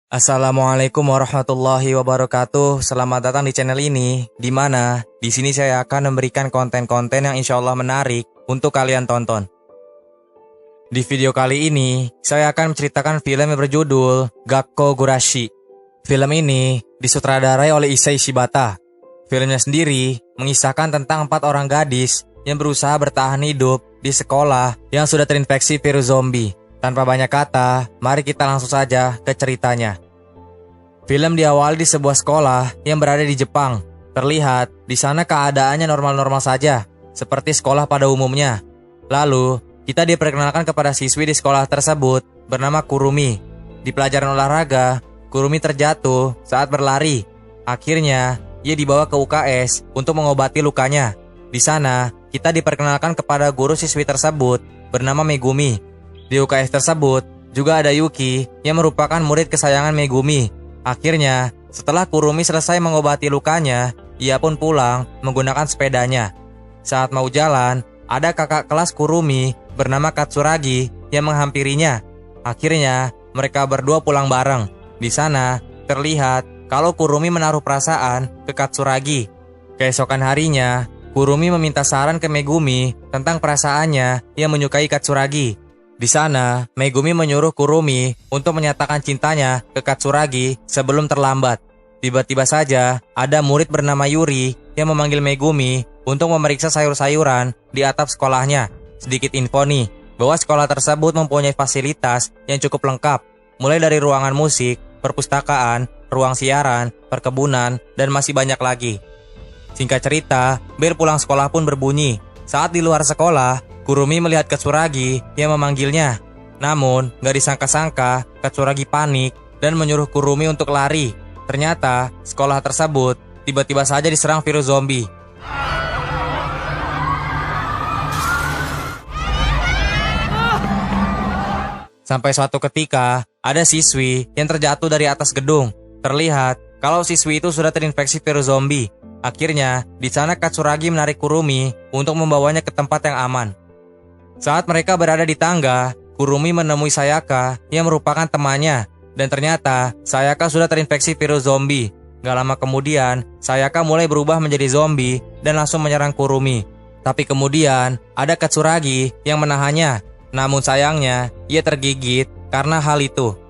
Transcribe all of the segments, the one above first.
Assalamualaikum warahmatullahi wabarakatuh. Selamat datang di channel ini, di mana di sini saya akan memberikan konten-konten yang insya Allah menarik untuk kalian tonton. Di video kali ini, saya akan menceritakan film yang berjudul Gakko Gurashi. Film ini disutradarai oleh Issei Shibata. Filmnya sendiri mengisahkan tentang 4 orang gadis yang berusaha bertahan hidup di sekolah yang sudah terinfeksi virus zombie. Tanpa banyak kata, mari kita langsung saja ke ceritanya. Film diawali di sebuah sekolah yang berada di Jepang. Terlihat di sana keadaannya normal-normal saja, seperti sekolah pada umumnya. Lalu, kita diperkenalkan kepada siswi di sekolah tersebut bernama Kurumi. Di pelajaran olahraga, Kurumi terjatuh saat berlari. Akhirnya, ia dibawa ke UKS untuk mengobati lukanya. Di sana, kita diperkenalkan kepada guru siswi tersebut bernama Megumi. Di UKS tersebut juga ada Yuki yang merupakan murid kesayangan Megumi. Akhirnya, setelah Kurumi selesai mengobati lukanya, ia pun pulang menggunakan sepedanya. Saat mau jalan, ada kakak kelas Kurumi bernama Katsuragi yang menghampirinya. Akhirnya, mereka berdua pulang bareng. Di sana, terlihat kalau Kurumi menaruh perasaan ke Katsuragi. Keesokan harinya, Kurumi meminta saran ke Megumi tentang perasaannya yang menyukai Katsuragi. Di sana, Megumi menyuruh Kurumi untuk menyatakan cintanya ke Katsuragi sebelum terlambat. Tiba-tiba saja, ada murid bernama Yuri yang memanggil Megumi untuk memeriksa sayur-sayuran di atap sekolahnya. Sedikit info nih, bahwa sekolah tersebut mempunyai fasilitas yang cukup lengkap, mulai dari ruangan musik, perpustakaan, ruang siaran, perkebunan, dan masih banyak lagi. Singkat cerita, bel pulang sekolah pun berbunyi. Saat di luar sekolah, Kurumi melihat Katsuragi yang memanggilnya. Namun, gak disangka-sangka, Katsuragi panik dan menyuruh Kurumi untuk lari. Ternyata, sekolah tersebut tiba-tiba saja diserang virus zombie. Sampai suatu ketika, ada siswi yang terjatuh dari atas gedung. Terlihat kalau siswi itu sudah terinfeksi virus zombie. Akhirnya, di sana Katsuragi menarik Kurumi untuk membawanya ke tempat yang aman. Saat mereka berada di tangga, Kurumi menemui Sayaka yang merupakan temannya. Dan ternyata, Sayaka sudah terinfeksi virus zombie. Gak lama kemudian, Sayaka mulai berubah menjadi zombie dan langsung menyerang Kurumi. Tapi kemudian, ada Katsuragi yang menahannya. Namun sayangnya, ia tergigit karena hal itu.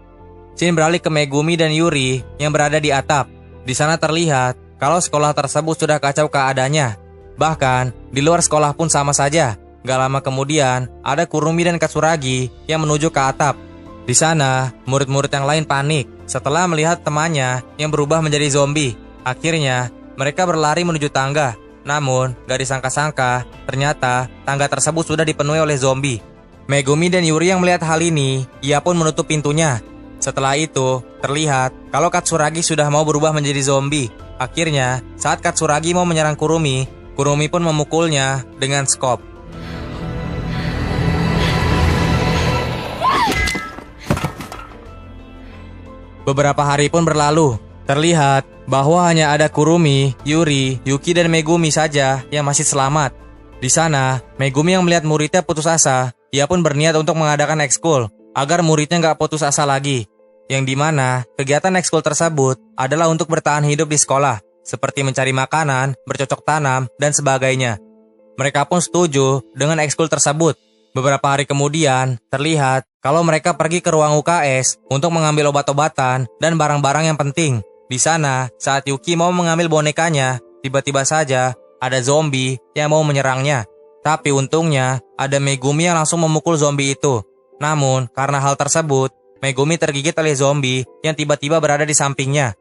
Scene beralih ke Megumi dan Yuri yang berada di atap. Di sana terlihat kalau sekolah tersebut sudah kacau keadaannya. Bahkan, di luar sekolah pun sama saja. Gak lama kemudian, ada Kurumi dan Katsuragi yang menuju ke atap. Di sana, murid-murid yang lain panik setelah melihat temannya yang berubah menjadi zombie. Akhirnya, mereka berlari menuju tangga. Namun, gak disangka-sangka, ternyata tangga tersebut sudah dipenuhi oleh zombie. Megumi dan Yuri yang melihat hal ini, ia pun menutup pintunya. Setelah itu, terlihat kalau Katsuragi sudah mau berubah menjadi zombie. Akhirnya, saat Katsuragi mau menyerang Kurumi, Kurumi pun memukulnya dengan skop. Beberapa hari pun berlalu. Terlihat bahwa hanya ada Kurumi, Yuri, Yuki, dan Megumi saja yang masih selamat. Di sana, Megumi yang melihat muridnya putus asa, ia pun berniat untuk mengadakan ekskul agar muridnya nggak putus asa lagi. Yang dimana kegiatan ekskul tersebut adalah untuk bertahan hidup di sekolah, seperti mencari makanan, bercocok tanam, dan sebagainya. Mereka pun setuju dengan ekskul tersebut. Beberapa hari kemudian, terlihat kalau mereka pergi ke ruang UKS untuk mengambil obat-obatan dan barang-barang yang penting. Di sana, saat Yuki mau mengambil bonekanya, tiba-tiba saja ada zombie yang mau menyerangnya. Tapi untungnya, ada Megumi yang langsung memukul zombie itu. Namun, karena hal tersebut, Megumi tergigit oleh zombie yang tiba-tiba berada di sampingnya.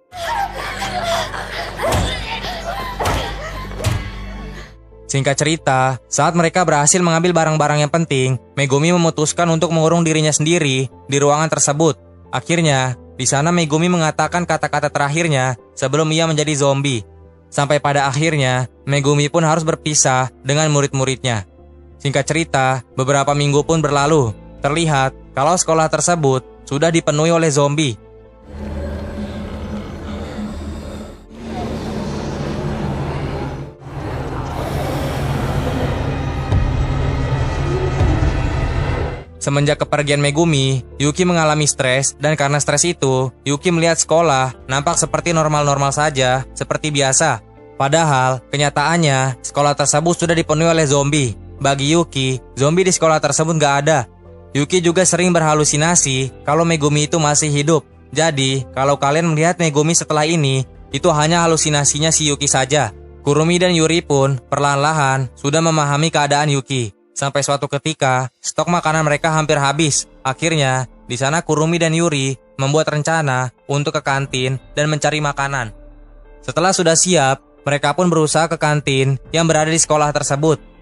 Singkat cerita, saat mereka berhasil mengambil barang-barang yang penting, Megumi memutuskan untuk mengurung dirinya sendiri di ruangan tersebut. Akhirnya, di sana Megumi mengatakan kata-kata terakhirnya sebelum ia menjadi zombie. Sampai pada akhirnya, Megumi pun harus berpisah dengan murid-muridnya. Singkat cerita, beberapa minggu pun berlalu. Terlihat kalau sekolah tersebut sudah dipenuhi oleh zombie. Semenjak kepergian Megumi, Yuki mengalami stres dan karena stres itu, Yuki melihat sekolah nampak seperti normal-normal saja, seperti biasa. Padahal, kenyataannya, sekolah tersebut sudah dipenuhi oleh zombie. Bagi Yuki, zombie di sekolah tersebut gak ada. Yuki juga sering berhalusinasi kalau Megumi itu masih hidup. Jadi, kalau kalian melihat Megumi setelah ini, itu hanya halusinasinya si Yuki saja. Kurumi dan Yuri pun perlahan-lahan sudah memahami keadaan Yuki. Sampai suatu ketika, stok makanan mereka hampir habis. Akhirnya, di sana Kurumi dan Yuri membuat rencana untuk ke kantin dan mencari makanan. Setelah sudah siap, mereka pun berusaha ke kantin yang berada di sekolah tersebut.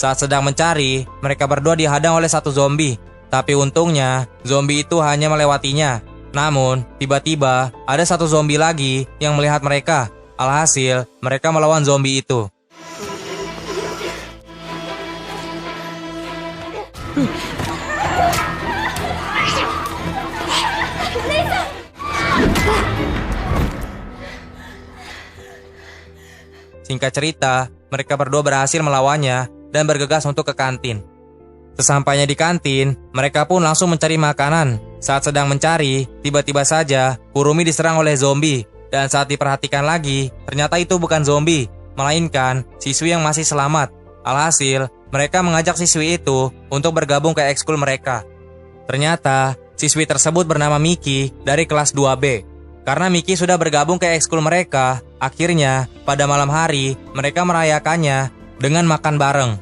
Saat sedang mencari, mereka berdua dihadang oleh satu zombie. Tapi untungnya, zombie itu hanya melewatinya. Namun, tiba-tiba ada satu zombie lagi yang melihat mereka. Alhasil, mereka melawan zombie itu. Singkat cerita, mereka berdua berhasil melawannya dan bergegas untuk ke kantin. Sesampainya di kantin, mereka pun langsung mencari makanan. Saat sedang mencari, tiba-tiba saja Kurumi diserang oleh zombie. Dan saat diperhatikan lagi, ternyata itu bukan zombie, melainkan siswi yang masih selamat. Alhasil, mereka mengajak siswi itu untuk bergabung ke ekskul mereka. Ternyata, siswi tersebut bernama Miki dari kelas 2B. Karena Miki sudah bergabung ke ekskul mereka, akhirnya pada malam hari mereka merayakannya dengan makan bareng.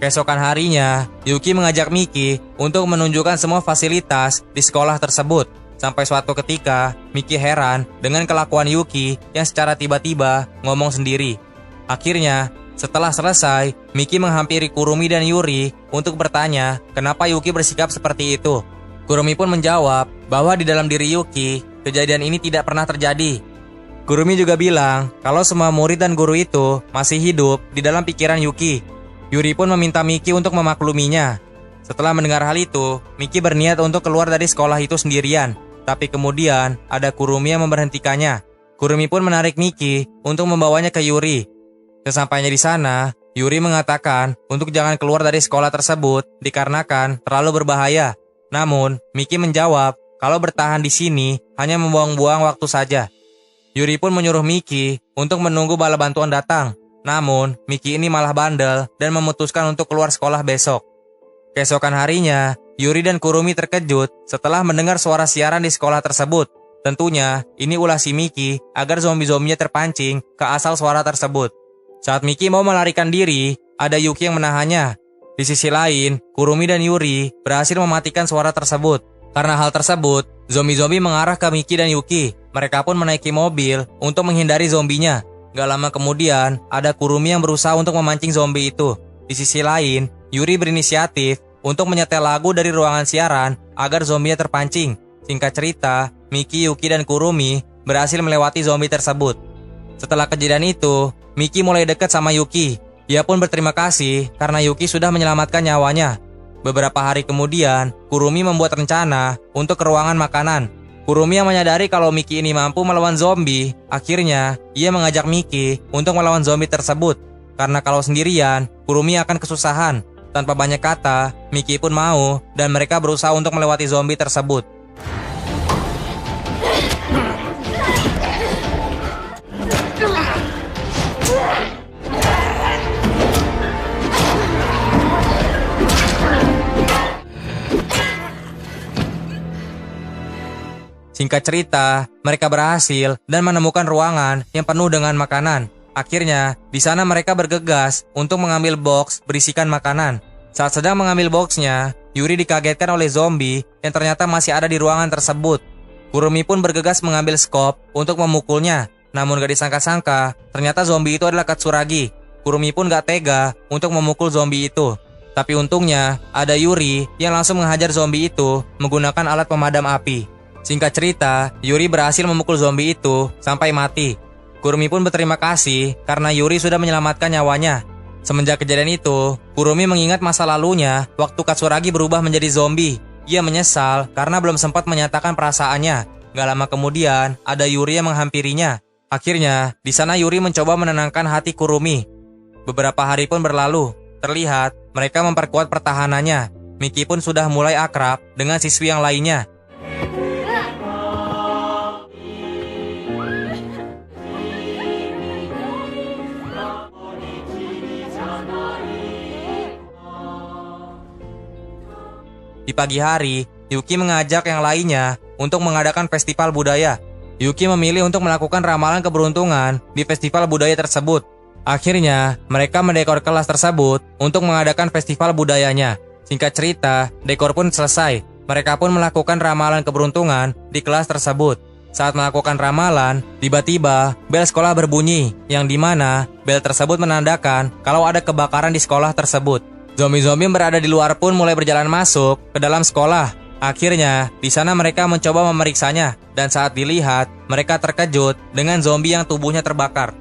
Keesokan harinya, Yuki mengajak Miki untuk menunjukkan semua fasilitas di sekolah tersebut. Sampai suatu ketika, Miki heran dengan kelakuan Yuki yang secara tiba-tiba ngomong sendiri. Akhirnya, setelah selesai, Miki menghampiri Kurumi dan Yuri untuk bertanya kenapa Yuki bersikap seperti itu. Kurumi pun menjawab bahwa di dalam diri Yuki, kejadian ini tidak pernah terjadi. Kurumi juga bilang kalau semua murid dan guru itu masih hidup di dalam pikiran Yuki. Yuri pun meminta Miki untuk memakluminya. Setelah mendengar hal itu, Miki berniat untuk keluar dari sekolah itu sendirian. Tapi kemudian ada Kurumi yang memberhentikannya. Kurumi pun menarik Miki untuk membawanya ke Yuri. Sesampainya di sana, Yuri mengatakan untuk jangan keluar dari sekolah tersebut dikarenakan terlalu berbahaya. Namun, Miki menjawab kalau bertahan di sini hanya membuang-buang waktu saja. Yuri pun menyuruh Miki untuk menunggu bala bantuan datang. Namun, Miki ini malah bandel dan memutuskan untuk keluar sekolah besok. Keesokan harinya, Yuri dan Kurumi terkejut setelah mendengar suara siaran di sekolah tersebut. Tentunya, ini ulah si Miki agar zombie-zombinya terpancing ke asal suara tersebut. Saat Miki mau melarikan diri, ada Yuki yang menahannya. Di sisi lain, Kurumi dan Yuri berhasil mematikan suara tersebut. Karena hal tersebut, zombie-zombie mengarah ke Miki dan Yuki. Mereka pun menaiki mobil untuk menghindari zombinya. Gak lama kemudian, ada Kurumi yang berusaha untuk memancing zombie itu. Di sisi lain, Yuri berinisiatif untuk menyetel lagu dari ruangan siaran agar zombinya terpancing. Singkat cerita, Miki, Yuki, dan Kurumi berhasil melewati zombie tersebut. Setelah kejadian itu, Miki mulai dekat sama Yuki. Dia pun berterima kasih karena Yuki sudah menyelamatkan nyawanya. Beberapa hari kemudian, Kurumi membuat rencana untuk ke ruangan makanan. Kurumi yang menyadari kalau Miki ini mampu melawan zombie, akhirnya ia mengajak Miki untuk melawan zombie tersebut. Karena kalau sendirian, Kurumi akan kesusahan. Tanpa banyak kata, Miki pun mau dan mereka berusaha untuk melewati zombie tersebut. Singkat cerita, mereka berhasil dan menemukan ruangan yang penuh dengan makanan. Akhirnya, di sana mereka bergegas untuk mengambil box berisikan makanan. Saat sedang mengambil boxnya, Yuri dikagetkan oleh zombie yang ternyata masih ada di ruangan tersebut. Kurumi pun bergegas mengambil skop untuk memukulnya. Namun gak disangka-sangka, ternyata zombie itu adalah Katsuragi. Kurumi pun gak tega untuk memukul zombie itu. Tapi untungnya, ada Yuri yang langsung menghajar zombie itu menggunakan alat pemadam api. Singkat cerita, Yuri berhasil memukul zombie itu sampai mati. Kurumi pun berterima kasih karena Yuri sudah menyelamatkan nyawanya. Semenjak kejadian itu, Kurumi mengingat masa lalunya waktu Katsuragi berubah menjadi zombie. Ia menyesal karena belum sempat menyatakan perasaannya. Gak lama kemudian, ada Yuri yang menghampirinya. Akhirnya, di sana Yuri mencoba menenangkan hati Kurumi. Beberapa hari pun berlalu. Terlihat, mereka memperkuat pertahanannya. Miki pun sudah mulai akrab dengan siswi yang lainnya. Di pagi hari, Yuki mengajak yang lainnya untuk mengadakan festival budaya. Yuki memilih untuk melakukan ramalan keberuntungan di festival budaya tersebut. Akhirnya, mereka mendekor kelas tersebut untuk mengadakan festival budayanya. Singkat cerita, dekor pun selesai. Mereka pun melakukan ramalan keberuntungan di kelas tersebut. Saat melakukan ramalan, tiba-tiba bel sekolah berbunyi, yang dimana bel tersebut menandakan kalau ada kebakaran di sekolah tersebut. Zombie-zombie yang berada di luar pun mulai berjalan masuk ke dalam sekolah. Akhirnya, di sana mereka mencoba memeriksanya, dan saat dilihat, mereka terkejut dengan zombie yang tubuhnya terbakar.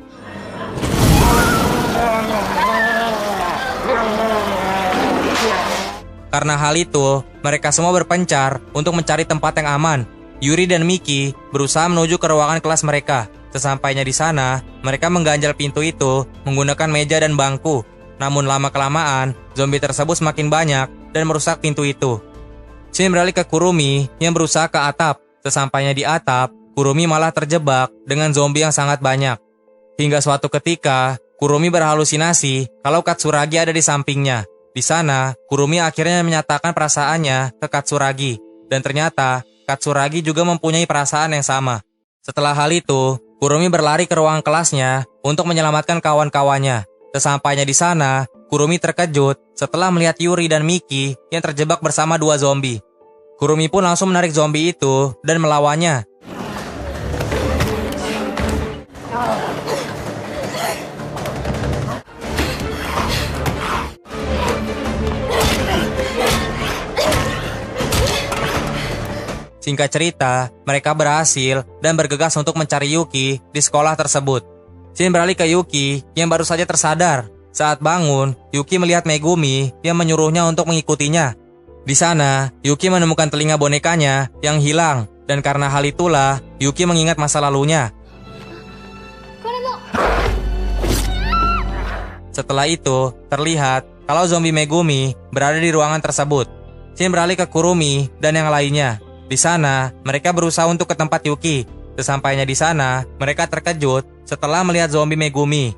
Karena hal itu, mereka semua berpencar untuk mencari tempat yang aman. Yuri dan Miki berusaha menuju ke ruangan kelas mereka. Sesampainya di sana, mereka mengganjal pintu itu menggunakan meja dan bangku. Namun lama-kelamaan, zombie tersebut semakin banyak dan merusak pintu itu. Scene beralih ke Kurumi yang berusaha ke atap. Sesampainya di atap, Kurumi malah terjebak dengan zombie yang sangat banyak. Hingga suatu ketika, Kurumi berhalusinasi kalau Katsuragi ada di sampingnya. Di sana, Kurumi akhirnya menyatakan perasaannya ke Katsuragi. Dan ternyata, Katsuragi juga mempunyai perasaan yang sama. Setelah hal itu, Kurumi berlari ke ruang kelasnya untuk menyelamatkan kawan-kawannya. Sesampainya di sana, Kurumi terkejut setelah melihat Yuri dan Miki yang terjebak bersama dua zombie. Kurumi pun langsung menarik zombie itu dan melawannya. Singkat cerita, mereka berhasil dan bergegas untuk mencari Yuki di sekolah tersebut. Scene beralih ke Yuki yang baru saja tersadar. Saat bangun, Yuki melihat Megumi yang menyuruhnya untuk mengikutinya. Di sana, Yuki menemukan telinga bonekanya yang hilang, dan karena hal itulah, Yuki mengingat masa lalunya. Setelah itu, terlihat kalau zombie Megumi berada di ruangan tersebut. Scene beralih ke Kurumi dan yang lainnya. Di sana, mereka berusaha untuk ke tempat Yuki. Sesampainya di sana, mereka terkejut setelah melihat zombie Megumi.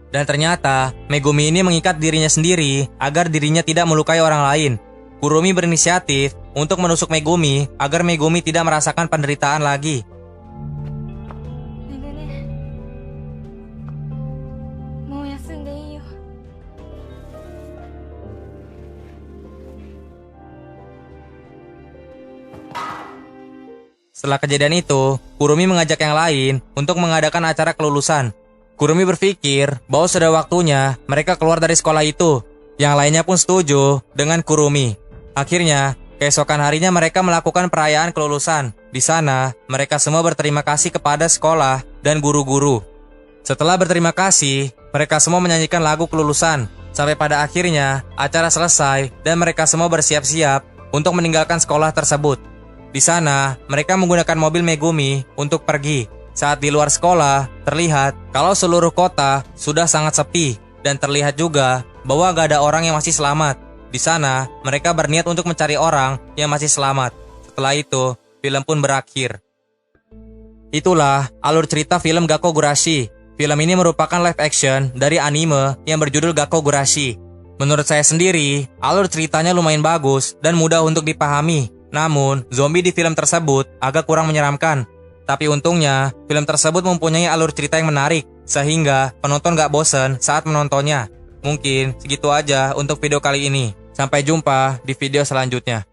Dan ternyata, Megumi ini mengikat dirinya sendiri agar dirinya tidak melukai orang lain. Kurumi berinisiatif untuk menusuk Megumi agar Megumi tidak merasakan penderitaan lagi. Setelah kejadian itu, Kurumi mengajak yang lain untuk mengadakan acara kelulusan. Kurumi berpikir bahwa sudah waktunya mereka keluar dari sekolah itu. Yang lainnya pun setuju dengan Kurumi. Akhirnya, keesokan harinya mereka melakukan perayaan kelulusan. Di sana, mereka semua berterima kasih kepada sekolah dan guru-guru. Setelah berterima kasih, mereka semua menyanyikan lagu kelulusan. Sampai pada akhirnya, acara selesai dan mereka semua bersiap-siap untuk meninggalkan sekolah tersebut. Di sana, mereka menggunakan mobil Megumi untuk pergi. Saat di luar sekolah, terlihat kalau seluruh kota sudah sangat sepi dan terlihat juga bahwa gak ada orang yang masih selamat. Di sana, mereka berniat untuk mencari orang yang masih selamat. Setelah itu, film pun berakhir. Itulah alur cerita film Gakogurashi. Film ini merupakan live action dari anime yang berjudul Gakogurashi. Menurut saya sendiri, alur ceritanya lumayan bagus dan mudah untuk dipahami. Namun, zombie di film tersebut agak kurang menyeramkan. Tapi untungnya, film tersebut mempunyai alur cerita yang menarik, sehingga penonton gak bosen saat menontonnya. Mungkin segitu aja untuk video kali ini. Sampai jumpa di video selanjutnya.